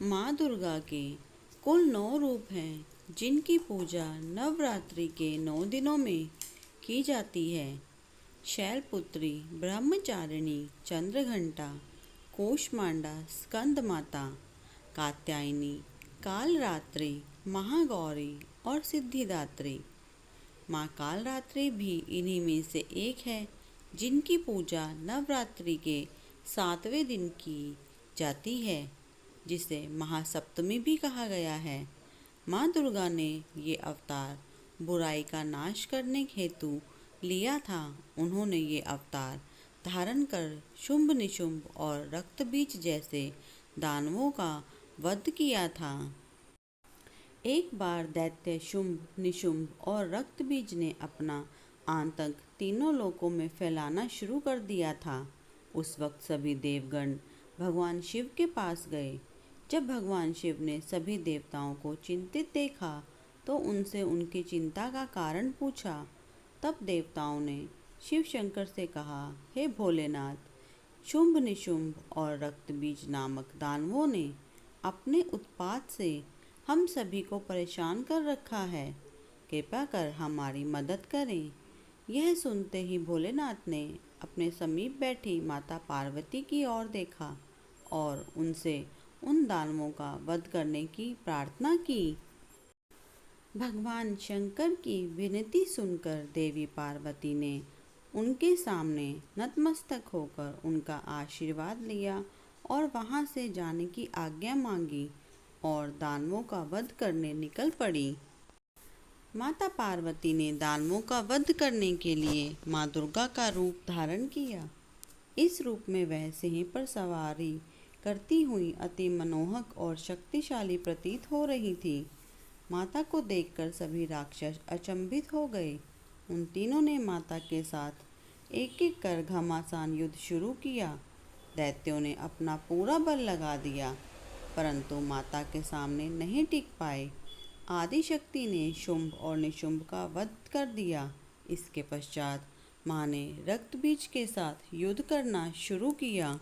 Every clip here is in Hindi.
माँ दुर्गा के कुल 9 रूप हैं, जिनकी पूजा नवरात्रि के 9 दिनों में की जाती है। शैलपुत्री, ब्रह्मचारिणी, चंद्रघंटा, कोषमांडा, स्कंद माता, कात्यायनी, कालरात्रि, महागौरी और सिद्धिदात्री। माँ कालरात्रि भी इन्हीं में से एक है, जिनकी पूजा नवरात्रि के 7वें दिन की जाती है, जिसे महासप्तमी भी कहा गया है। माँ दुर्गा ने ये अवतार बुराई का नाश करने हेतु लिया था। उन्होंने ये अवतार धारण कर शुंभ निशुंभ और रक्तबीज जैसे दानवों का वध किया था। एक बार दैत्य शुंभ निशुंभ और रक्तबीज ने अपना आतंक तीनों लोकों में फैलाना शुरू कर दिया था। उस वक्त सभी देवगण भगवान शिव के पास गए। जब भगवान शिव ने सभी देवताओं को चिंतित देखा तो उनसे उनकी चिंता का कारण पूछा। तब देवताओं ने शिव शंकर से कहा, हे भोलेनाथ, शुंभ निशुंभ और रक्तबीज नामक दानवों ने अपने उत्पात से हम सभी को परेशान कर रखा है। कृपा कर हमारी मदद करें। यह सुनते ही भोलेनाथ ने अपने समीप बैठी माता पार्वती की ओर देखा और उनसे उन दानवों का वध करने की प्रार्थना की। भगवान शंकर की विनती सुनकर देवी पार्वती ने उनके सामने नतमस्तक होकर उनका आशीर्वाद लिया और वहां से जाने की आज्ञा मांगी और दानवों का वध करने निकल पड़ी। माता पार्वती ने दानवों का वध करने के लिए माँ दुर्गा का रूप धारण किया। इस रूप में वह सिंह पर सवारी करती हुई अति मनोहक और शक्तिशाली प्रतीत हो रही थी। माता को देखकर सभी राक्षस अचंभित हो गए। उन तीनों ने माता के साथ एक एक कर घमासान युद्ध शुरू किया। दैत्यों ने अपना पूरा बल लगा दिया, परंतु माता के सामने नहीं टिक पाए। आदिशक्ति ने शुंभ और निशुंभ का वध कर दिया। इसके पश्चात माँ ने रक्तबीज के साथ युद्ध करना शुरू किया।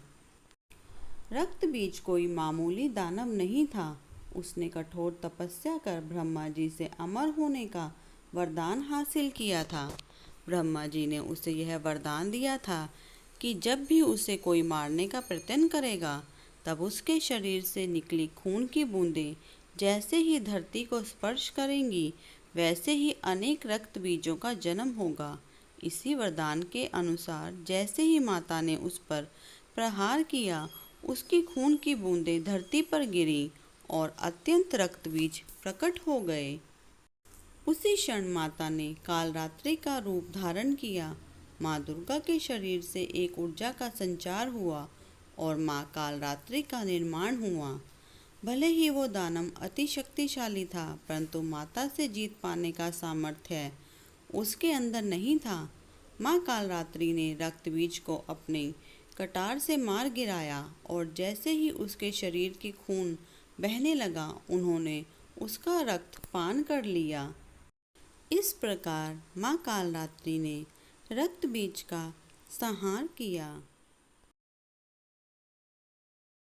रक्तबीज कोई मामूली दानव नहीं था। उसने कठोर तपस्या कर ब्रह्मा जी से अमर होने का वरदान हासिल किया था। ब्रह्मा जी ने उसे यह वरदान दिया था कि जब भी उसे कोई मारने का प्रयत्न करेगा, तब उसके शरीर से निकली खून की बूंदें जैसे ही धरती को स्पर्श करेंगी, वैसे ही अनेक रक्त बीजों का जन्म होगा। इसी वरदान के अनुसार जैसे ही माता ने उस पर प्रहार किया, उसकी खून की बूंदें धरती पर गिरी और अत्यंत रक्त बीज प्रकट हो गए। उसी क्षण माता ने कालरात्रि का रूप धारण किया। माँ दुर्गा के शरीर से एक ऊर्जा का संचार हुआ और माँ कालरात्रि का निर्माण हुआ। भले ही वो दानव अति शक्तिशाली था, परंतु माता से जीत पाने का सामर्थ्य उसके अंदर नहीं था। माँ कालरात्रि ने रक्तबीज को अपने कटार से मार गिराया और जैसे ही उसके शरीर की खून बहने लगा, उन्होंने उसका रक्त पान कर लिया। इस प्रकार माँ कालरात्रि ने रक्तबीज का संहार किया।